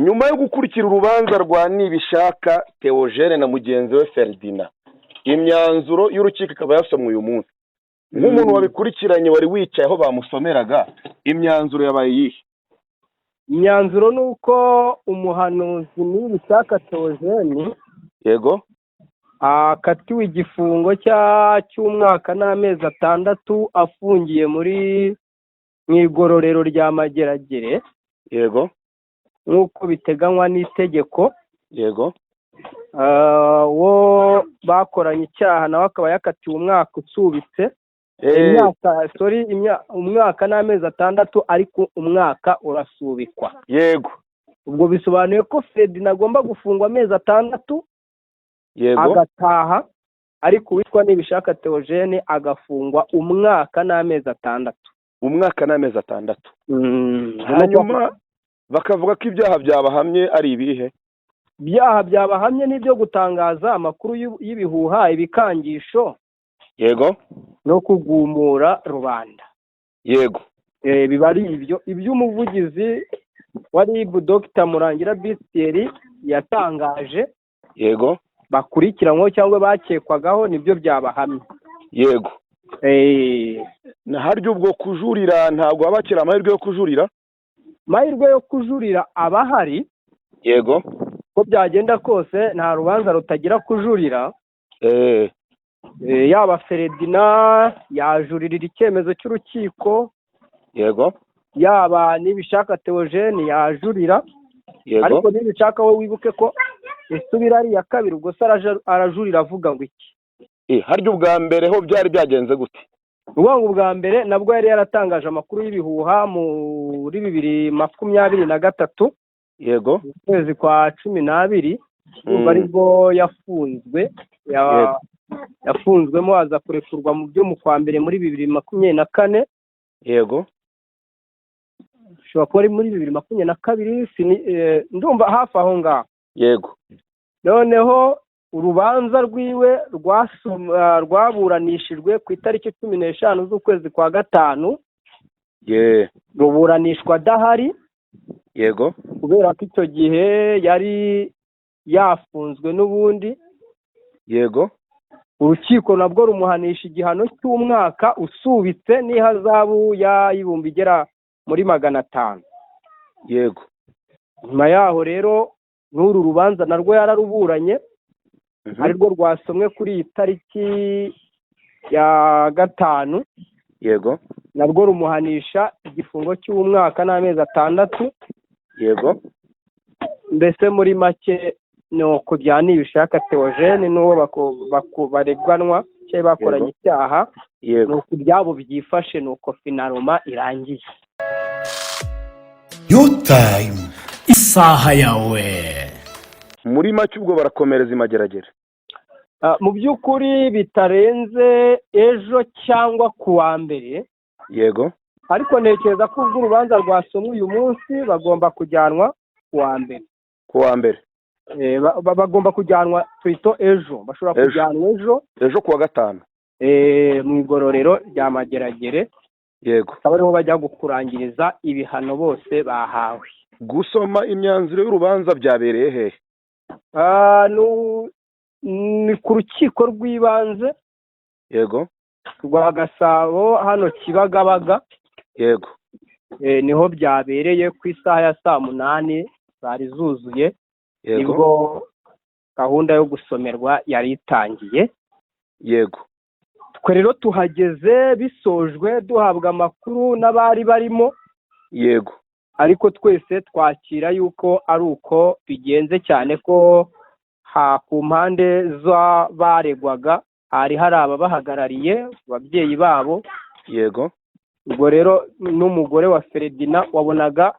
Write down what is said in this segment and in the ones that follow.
nyuma yo gukurikira urubanza rwa Nibishaka Theogene na mugenzi we Ferdinand, imyanzuro y'urukiko ikaba yasomwe uyu munsi. Nk'umuntu wabikurikiranye wari wicaye aho bamusomeraga, imyanzuro yabaye iyihe? imyanzuro ni uko umuhanuzi Nibishaka Theogene Yego, akatiwe igifungo cy'umwaka n'amezi 6 afungiye mu igororero rya Mageragere. yego, nk'uko biteganywa n'itegeko. yego, wo bakoranye icyaha nawe akaba yakatiwe umwaka usubitse, umwaka n'amezi 6, ariko umwaka urasubikwa. yego, ubwo bisobanuye ko Ferdinand agomba gufungwa amezi 6, yego, agataha, ariko witwa Nibishaka Theogene agafungwa umwaka n'amezi 6. umwaka n'amezi 6. hanyuma bakavuga ko ibyaha byabahamye ari ibihe? ibyaha byabahamye n'ibyo gutangaza amakuru y'ibihuha, ibikangisho, yego, no kugumura rubanda. yego, biba ari iby'umuvugizi wa RIB Dr Murangira Bisteri yatangaje, yego, bakurikiranyweho cyangwa bakekwagaho, nibyo byabahamye. yego. harya ubwo kujurira ntabwo abakira amahirwe yo kujurira? amahirwe yo kujurira aba ahari. yego, ko byagenda kose nta rubanza rutagira kujurira. yaba Ferdinand yajuririra icyemezo cy'urukiko, yego, yaba Nibishaka Theogene yajurira, yego, ariko Nibishaka we wibuke ko isubira ari iya kabiri, ubwo se arajurira avuga ngo iki? harya ubwa mbere ho byari byagenze gute? uvuga ngo ubwa mbere nabwo yari yaratangaje amakuru y'ibihuha muri 2023, yego, ukwezi kwa 12, ubwo aribwo yafunzwe, yafunzwemo aza kurekurwa mu byo mu kwa mbere muri 2024. yego, ushobora kuba ari muri 2022, ndumva hafi aho ngaho. yego. noneho urubanza rwiwe rwaburanishijwe ku itariki 15 z'ukwezi kwa 5. ruburanishwa adahari, yego, kubera ko icyo gihe yari yafunzwe n'ubundi. yego, urukiko nabwo rumuhanisha igihano cy'umwaka usubitse n'ihazabu y'ibihumbi igera muri 500. yego. nyuma yaho rero n'uru rubanza narwo yararuburanye, arirwo rwasomwe kuri iyi tariki ya 5. yego, nabwo rumuhanisha igifungo cy'umwaka n'amezi 6. yego. mbese muri make ni uko bya Nibishaka Theogene n'uwo baregwanwa cyangwa bakoranye icyaha, ni uko ibyabo byifashe, ni uko finaloma irangiye. Time isaha yawe. muri make ubwo barakomereza imageragere? mu by'ukuri bitarenze ejo cyangwa ku wa mbere. yego, ariko ntekereza ko ubwo urubanza rwasomwe uyu munsi bagomba kujyanwa ku wa mbere. ku wa mbere? bagomba kujyanwa twito ejo, bashobora kujyanwa ejo ku wa 5, mu igororero rya Mageragere. yego, akaba ariho bajya gukurangiriza ibihano bose bahawe. gusoma imyanzuro y'urubanza byabereye hehe? ni ku rukiko rw'ibanze, yego, rwa Gasabo hano Kibagabaga. yego, niho byabereye ku isaha ya 8 zari zuzuye. yego, nibwo gahunda yo gusomerwa yari itangiye. yego. twe rero tuhageze bisojwe, duhabwa amakuru n'abari barimo. yego, ariko twese twakira yuko ari uko bigenze, cyane ko ku mpande z'abaregwaga hari ababahagarariye, ababyeyi babo. yego. ubwo rero n'umugore wa Ferdinand wabonaga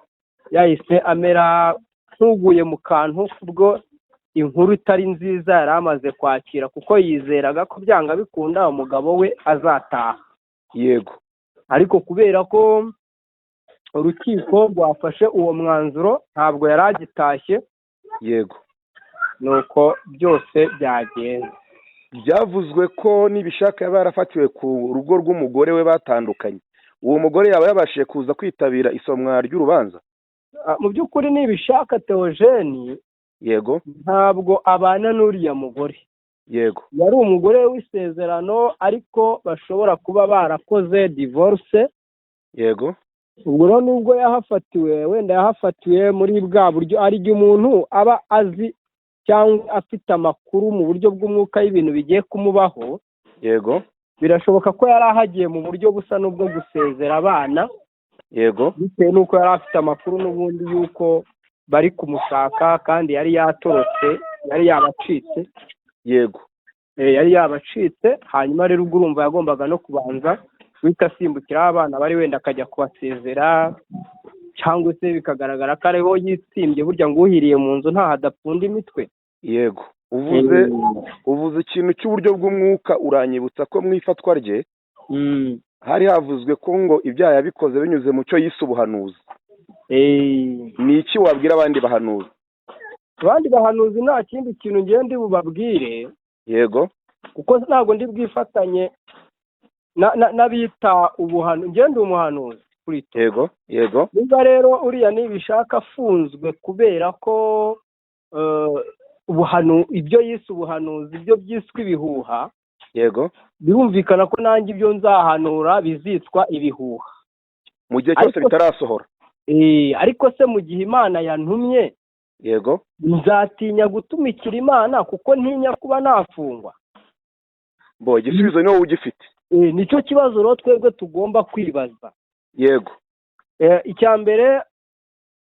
yahise amera nk'uguye mu kantu, kubwo inkuru itari nziza yari amaze kwakira, kuko yizeraga ko byanga bikunda umugabo we azataha. yego. ariko kubera ko urukiko rwafashe uwo mwanzuro ntabwo yari agitashye. yego. nuko byose byagenze. byavuzwe ko Nibishaka yaba yarafatiwe ku rugo rw'umugore we batandukanye. uwo mugore yaba yabashije kuza kwitabira isomwa ry'urubanza? mu by'ukuri nibishaka Theogene yego ntabwo abana n'uriya mugore, yego yari umugore w'isezerano ariko bashobora kuba barakoze divorce. yego ubwo rero nubwo yahafatiwe, wenda yahafatiwe muri bwa buryo ari igihe umuntu aba azi cyangwa afite amakuru mu buryo bw'umwuka y'ibintu bigiye kumubaho, yego birashoboka ko yari ahagiye mu buryo busa n'ubwo gusezera abana, yego bitewe n'uko yari afite amakuru n'ubundi y'uko bari kumushaka kandi yari yatorotse, yari yabacitse. yego yari yabacitse. Hanyuma rero ubwo urumva yagombaga no kubanza guhita asimbukiraho abana bari, wenda akajya kubasezera, cyangwa se bikagaragara ko ariho yitsimbye, burya ngo uhiriye mu nzu nta hadapfunda imitwe. yego uvuze ikintu cy'uburyo bw'umwuka, uranyibutsa ko mu ifatwa rye hari havuzwe ko ngo ibyaha yabikoze binyuze mu cyo yise ubuhanuzi. ni iki wabwira abandi bahanuzi? Abandi bahanuzi nta kindi kintu ngende bubabwire, yego kuko ntabwo ndi bwifatanye n'abita ubuhanuzi. ngende umuhanuzi kuri to. yego yego niba rero uriya nibishaka afunzwe kubera ko ibyo yise ubuhanuzi, ibyo byiswe ibihuha, yego birumvikana ko nanjye ibyo nzahanura bizitwa ibihuha mu gihe cyose bitarasohora. ariko se mu gihe Imana yantumye, yego nzatinya gutumikira Imana kuko ntinya kuba nafungwa? igisubizo ni wowe ugifite. nicyo kibazo rero twebwe tugomba kwibaza. yego icya mbere,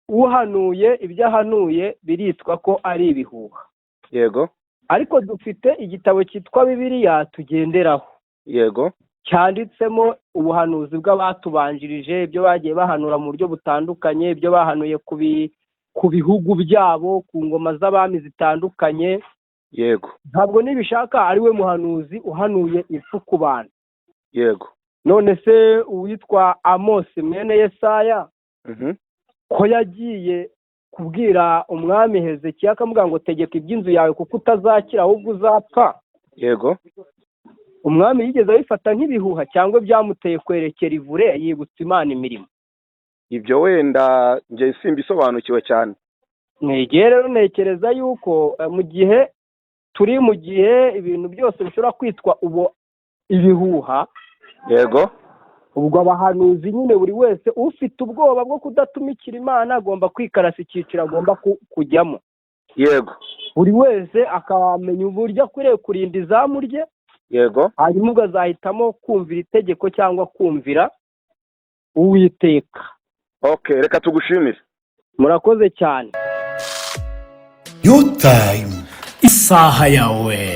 uhanuye ibyo ahanuye biritwa ko ari ibihuha. yego ariko dufite igitabo cyitwa Bibiliya tugenderaho, yego cyanditsemo ubuhanuzi bw'abatubanjirije, ibyo bagiye bahanura mu buryo butandukanye, ibyo bahanuye ku bihugu byabo, ku ngoma z'abami zitandukanye. yego ntabwo nibishaka ari we muhanuzi uhanuye impfu ku bantu. yego none se uwitwa Amosi mwene Yesaya ko yagiye kubwira umwami Hezekiya akamubwira ngo tegeka iby'inzu yawe kuko utazakira ahubwo uzapfa? yego umwami yigeze abifata nk'ibihuha cyangwa byamuteye kwerekera ivure yibutsa Imana imirimo? ibyo wenda njye simbisobanukiwe cyane. Ngiye rero ntekereza yuko mu gihe turi mu gihe ibintu byose bishobora kwitwa ibihuha, yego ubwo abahanuzi nyine buri wese ufite ubwoba bwo kudatumikira Imana agomba kwikarasa icyiciro agomba kujyamo. yego buri wese akamenya uburyo akwiriye kurinda izamu rye. yego hanyuma ugazahitamo kumvira itegeko cyangwa kumvira Uwiteka. reka tugushimire. murakoze cyane. Your time, isaha yawe.